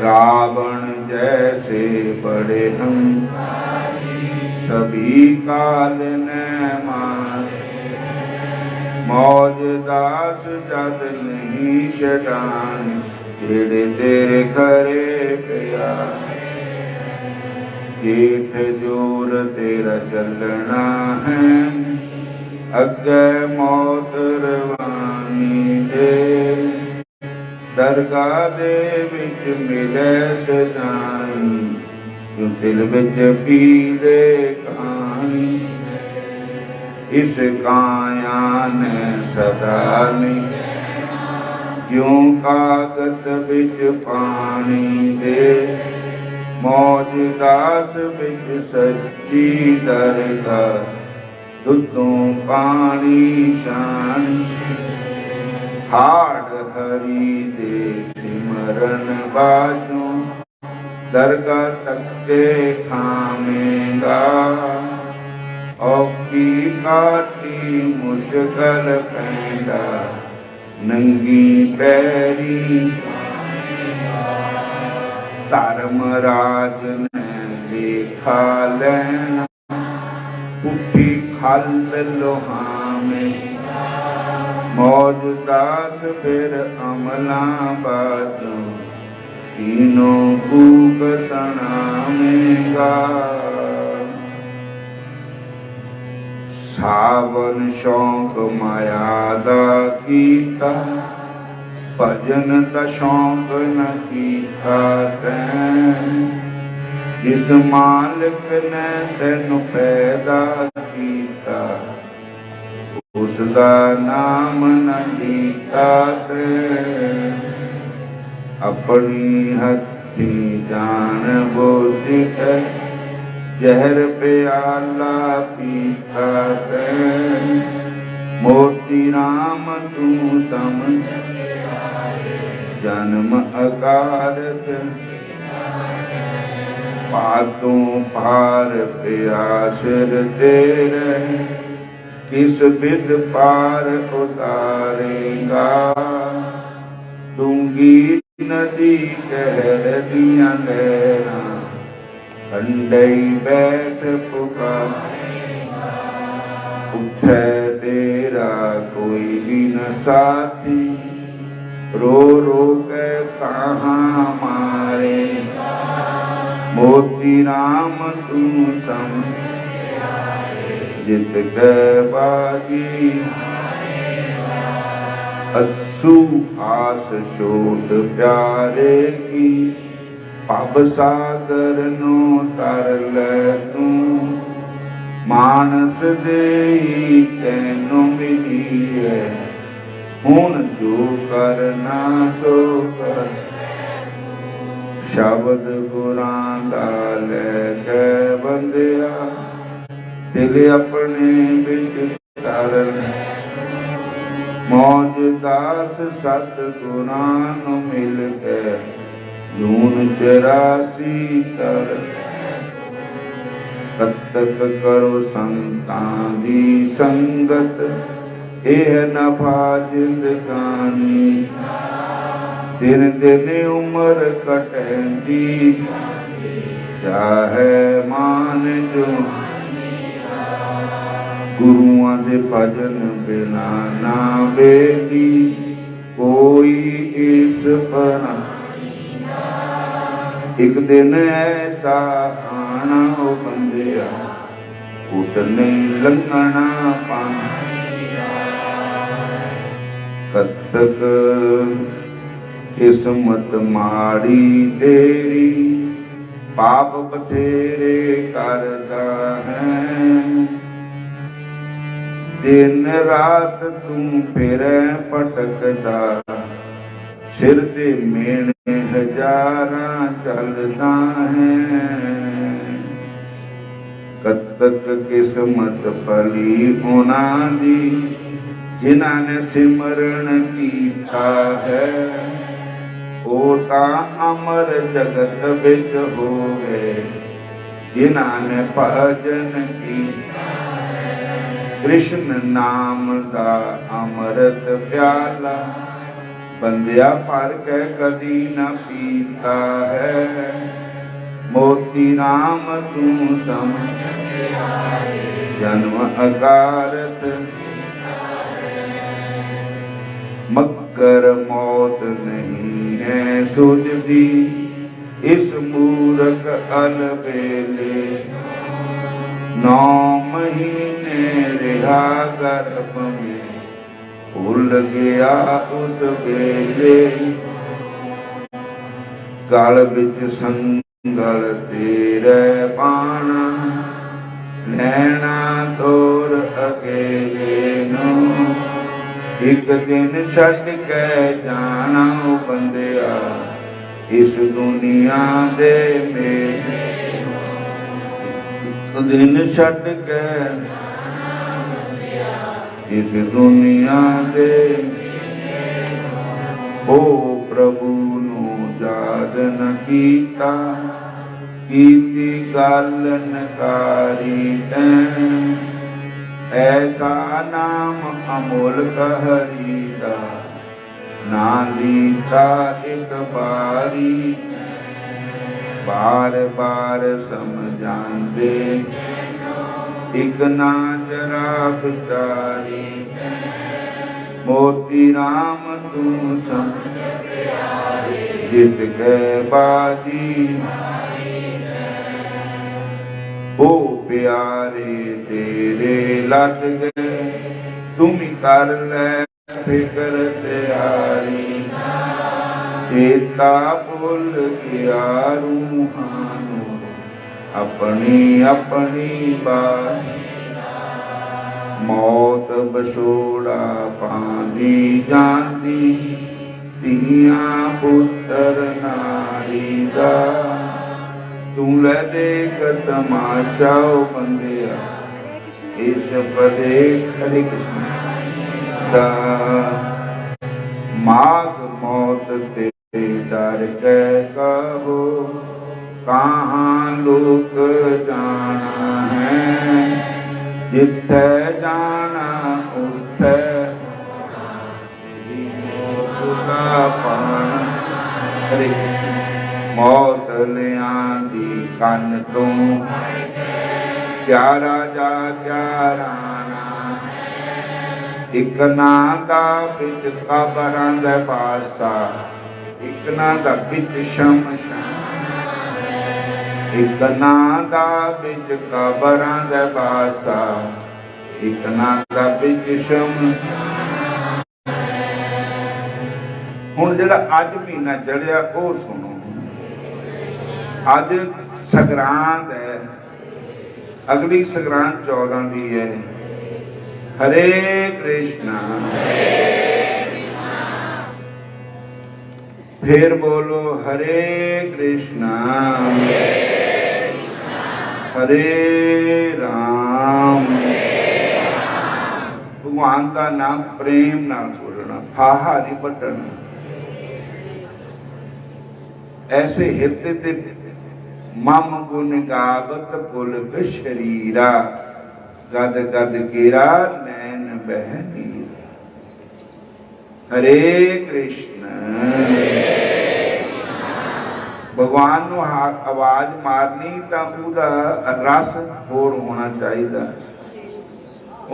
रावण जैसे बड़े हम सभी काल ने मारे मौज दास जद नहीं छड़ानी जेड़े तेरे घरे पिया जेठ जोर तेरा चलना है अगे मौत रवानी दे दरगाह दे विच मिले सजानी जो दिल विच पीले कहानी इस काया ने सदा नहीं क्यों कागज विच पानी दे मौज दास विच सच्ची दरगाह दुधों पानी शानी हाड़ हरी दे सिमरन बाजों दरगाह तक खामेगा औखी काटी मुश्किल पैंदा नंगी पैरी धर्मराज ने देखा लेना पुठी खल लोहा में मौज दास फिर अमला बाजों तीनों भूख तनामेगा सावन शौक माया दा कीता भजन दा शौक न कीता तैं जिस मालिक ने तेनू पैदा कीता उसका नाम न लीता तैं अपनी हथी जान बोझ है जहर प्याला पीता तैं मोती राम तू समझ जन्म अकारत पातों पार प्यासर तेरे किस बिद पार उतारेगा डूंगी नदी कहर दिया लहरा ठंडई बैठ पुकारेगा उठे तेरा कोई भी न साथी रो रो के कहाँ मारे मोती राम तू समझ जित के बाजी अस्सू आस छोट प्यारे की पब सागर नो तर ले तू मानस दे तैनू मिली है हुण जो करना सो कर शब्द गुरां दा लैके बंदिया दिल अपने विच तरन मौज दास सत गुरां मिल के जून 84 तर कतक करो संतां दी संगत एह नफा जिंदगानी दिन दिन उम्र कटैंदी चाहे मान जो गुरुआं दे भजन बिना ना बेदी कोई इस पर एक दिन ऐसा आना हो बंदिया उठ नहीं लंघना पाना कद तक किस्मत माड़ी तेरी पाप बथेरे करता है दिन रात तू फिर भटकदा सिर ते मेने हजारां चलदा है। कतक किस्मत भली उन्हां दी जिन्हां ने सिमरन कीता है। ओ तां अमर जगत विच होवे जिन्हां ने भजन कीता है। कृष्ण नाम दा अमृत प्याला बंदिया भर के कदी न पीता है। मोती राम तू समझ जन्म अकारत मगर मौत नहीं है सुझदी इस मूरख अलबेले। 9 महीने रहा गर्भ में भूल गया उस वेले। गल बिच संगल तेरे पाना लैना तोर अकेले नो। एक दिन छड़ के जाना बंदिया इस दुनिया दे मेले। दिन छड़ के इस दुनिया दे ओ प्रभु नू याद न कीता कीती गल नकारी तैं। ऐसा नाम अमोलक हरि दा ना लीता एक बारी। बार बार समझांदे एक ना जरा बिचारी। मोती राम तू समझ जित गए बाजी। ओ प्यारे तेरे लग गए तुम कर ले फिकर तैयारी। चेता भूल गया रूहानू अपनी अपनी बात। मौत बछोड़ा पानी जाती तियां पुत्र नारी दा। तू ले देख तमाशा बंदिया इस पदे हरे कृष्ण दा। माघ मौत ते डर के कहो कहाँ लोग जाना है। जिथे जाना उथे पाना। हरे मौत लियांदी कन तू क्या राजा क्या राणा। एक ना दा बिच कबरां दा पासा एक ना दा बिच शमशान। एक ना दा बिच कबरां दा पासा एक ना दा बिच शमशान। हुण जिहड़ा अज महीना चढ़िया वो सुनो। अज संगरांद है अगली संगरांद 14 दी है। हरे कृष्णा फिर बोलो हरे कृष्णा हरे राम। भगवान का नाम प्रेम नाल बोलना फाहा नहीं बटना। ऐसे हिरदे ते मम गुण गावत पुलक शरीरा। गद गद केरा नैन बहनी। हरे कृष्ण। भगवान नू आवाज मारनी तो उहदा रस होर होना चाहिए।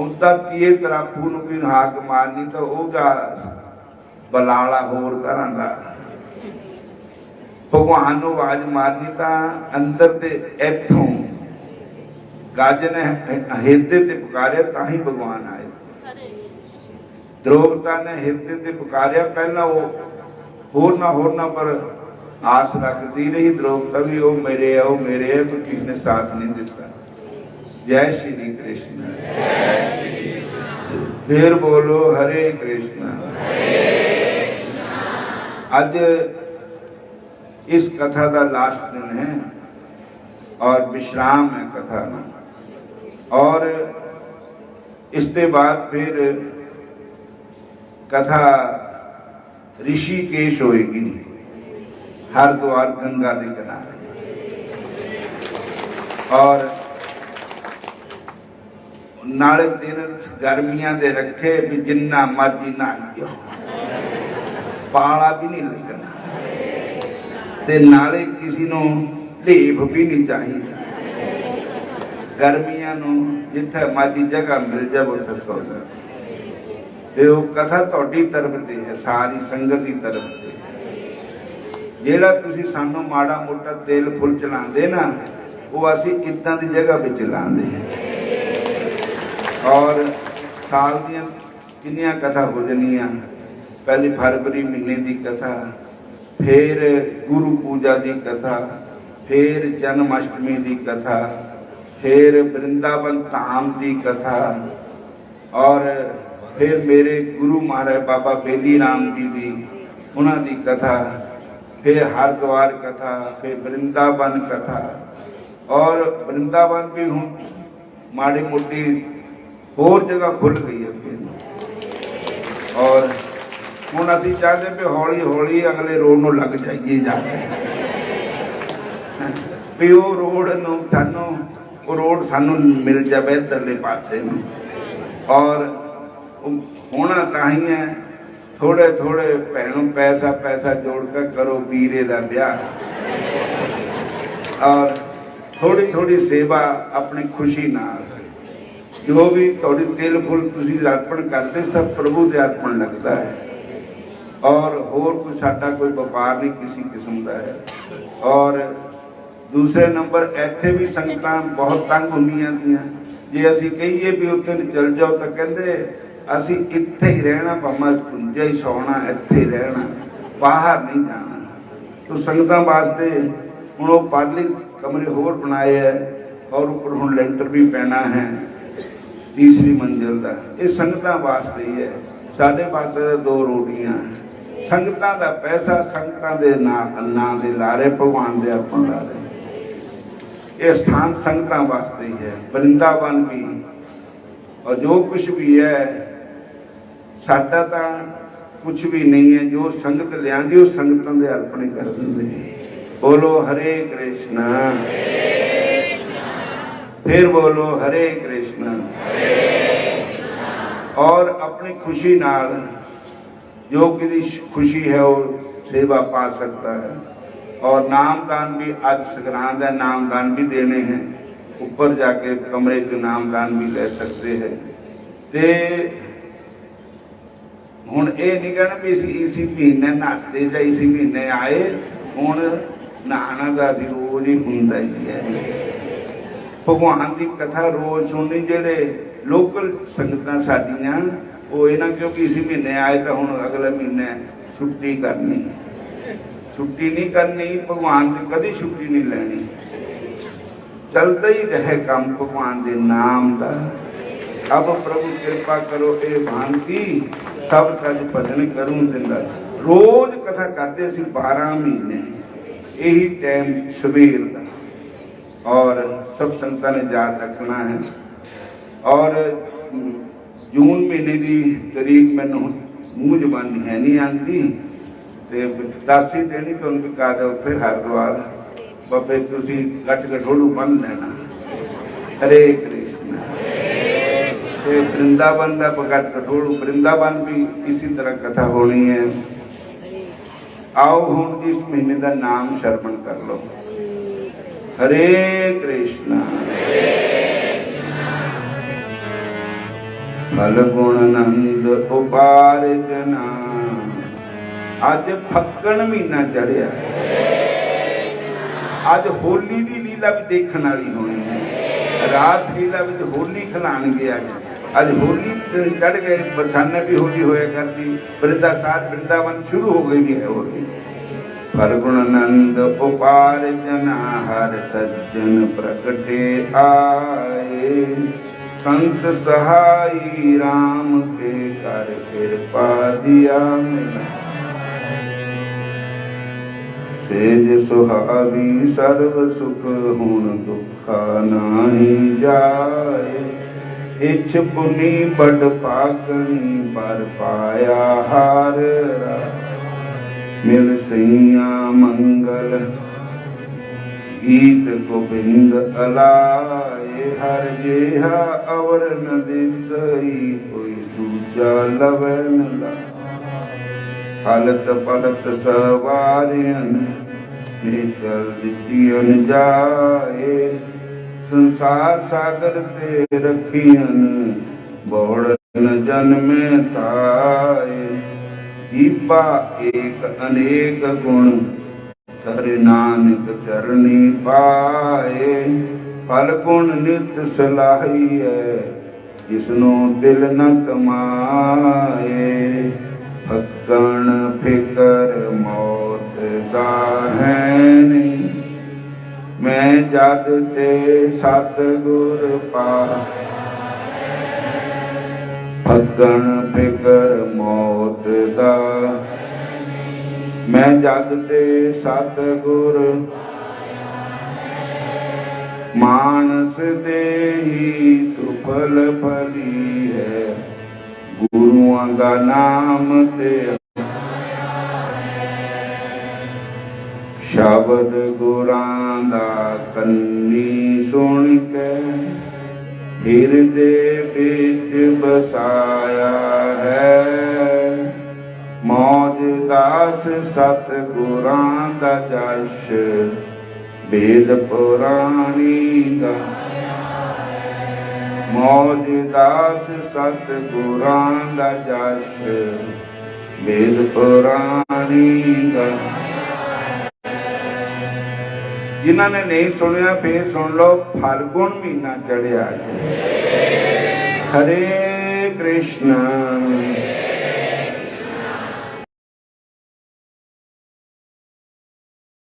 उसका तीए तराफू नू भी हाक मारनी तो उहदा बलाला होर तरह का। भगवान नू आवाज मारनी तो अंदर ते इथों गज ने हिरदे ते पुकारिया तां ही भगवान आए। द्रौपदा ने हिरदे ते पुकारिया पहला वो होरना पर आस रखती रही द्रौपदा भी ओ मेरे है तो किसी ने साथ नहीं दिता। जय श्री कृष्ण। फिर बोलो हरे कृष्ण। अज इस कथा का लास्ट दिन है और विश्राम है कथा में। और इसके बाद फिर कथा ऋषिकेश होएगी, हरिद्वार गंगा के किनारे। और नाले दिन गर्मियां दे रखे भी जिन्ना मर्जी नहाइयो, पाला भी नहीं लगना ते नाले किसी नूं लेप भी नहीं चाहिए। गर्मियां नूं जिथे मर्जी जगह मिल जाए उत्थे सो जाओ। ते वो कथा तुहाडी तरफ ते है, सारी संगत की तरफ ते। जेड़ा तुसी सानू माड़ा मोटा तेल फुल चलांदे ना, वो असी इदां दी जगह पे चलांदे। और साल दियां किन्नियां कथा हो जानियां, पहली फरवरी महीने की कथा, फिर गुरु पूजा की कथा, फिर जन्माष्टमी की कथा, फिर वृंदावन धाम की कथा, और फिर मेरे गुरु महाराज बाबा बेली राम जी की उन्हों की कथा, फिर हरिद्वार कथा, फिर वृंदावन कथा। और वृंदावन भी हूँ माड़ी मोटी होर जगह खुल गई है फिर। और हूँ अभी चाहते भी हौली हौली अगले रोड में लग जाइए जाके भी वो रोड सानू वो रोड सानू मिल जाए इधरले पासे में। और होना ताही है थोड़े थोड़े भैनों पैसा पैसा जोड़ कर करो वीरे का ब्याह, और थोड़ी थोड़ी सेवा अपनी खुशी नाल। जो भी थोड़ी तिल फुल तुसी अर्पण करते सब प्रभु के अर्पण लगता है। और होर कोई साडा कोई व्यापार नहीं किसी किस्म का है। और दूसरे नंबर इत्थे भी संगतां बहुत तंग होंदियां सियां, जे असीं कहिए भी उत्थे चल जाओ तो कहंदे असीं इत्थे ही रहना, भावें कुंजे ही सौना, इत्थे ही रहना, बाहर नहीं जाना। तो संगतां वास्ते हुण वो पारली कमरे होर बनाए है, और ऊपर हुण लेंटर भी पैना है तीसरी मंजिल का। ये संगतां वास्ते ही है, साडे वास्ते दो रोटियां। संगतां दा पैसा संगतां दे नां दे लारे, भगवान दे अर्पण लारे। ये स्थान संगतां वास्ते ही है, वृंदावन भी। और जो कुछ भी है साडा तां कुछ भी नहीं है, जो संगत लियांदी वो संगतां दे अर्पण कर दिंदे। बोलो हरे कृष्णा, फिर बोलो हरे कृष्णा। और अपनी खुशी नाल जो किसी खुशी है वो सेवा पा सकता है। और नामदान भी आज संग्रांद है, नामदान भी देने हैं, ऊपर जाके कमरे के नामदान भी ले सकते हैं। ते हुण ये नहीं कहना भी इसी महीने नहाते या इसी महीने आए, हुण नहाना तो अभी रोज ही हुंदा ही है। भगवान की कथा रोज सुननी। जेड़े लोकल संगतां साडियां वो ये ना क्योंकि इसी महीने आए तो हुण अगले महीने छुट्टी करनी, छुट्टी नहीं करनी। भगवान की कभी छुट्टी नहीं लेनी, चलता ही रहे काम भगवान के नाम का। अब प्रभु कृपा करो ए भांति सब तज भजन करूं जिंदा। रोज कथा करते सी 12 महीने, यही टाइम सवेर का। और सब संगतां ने याद रखना है। और जून महीने की तारीख मैनू मूँह जबानी है नहीं आती, दस ही देनी तो उन्हें कहा दो फिर हरिद्वार बाबे तुसी कट गठोड़ू बन लेना। हरे कृष्ण। वृंदावन का पकट कठोड़ू, वृंदावन भी इसी तरह कथा होनी है। आओ हम इस महीने का नाम श्रवण कर लो। हरे कृष्णा। फल गुण नंद उपार जना, अज फक्कण महीना चढ़िया। अज होली की लीला भी देखने वाली होनी है। रास लीला भी होली खिलाएंगे। अज होली दिन चढ़ गए, बरसाने भी होली होया करती, वृंदावन शुरू हो गई है होली। फल्गुन नंद उपार जना, हर सज्जन प्रकटे आए। संत सहाई राम के कर कृपा दिया मिला। सेज सुहावी सर्व सुख हुन दुखा नाही जाए। इछ पुनि बड़ पाकनी पर पाया हार मिल सैया मंगल गीत गोविंद अलाए। हर जेहा अवर न दिसई कोई दूजा लवै न लाए। हलत पलत सवारियन निचल दितियन जाए। संसार सागर ते रखियन बौड़ न जन्मे ताए। दीपा एक अनेक गुण हर नानक चरणी पाए। फल गुण नित सलाही है जिसनो दिल न कमाए। फक्कण फिकर मौत दा है नहीं मैं जद ते सतगुर पा। फक्कण फिकर मौत दा मैं जद ते सतगुर मानस देही सुफल फली है। गुरुआं दा नाम ते शब्द गुरां दा कन्नी सुन के हिरदे बिच बसाया है। मौज दास सतगुरां दा जश वेद पुराणी दा। मौज दास सतगुरां दा जश वेद पुराणी दा। जिन्हां ने नहीं सुनिया फिर सुन लो। फाल्गुन महीना चढ़िया। हरे कृष्ण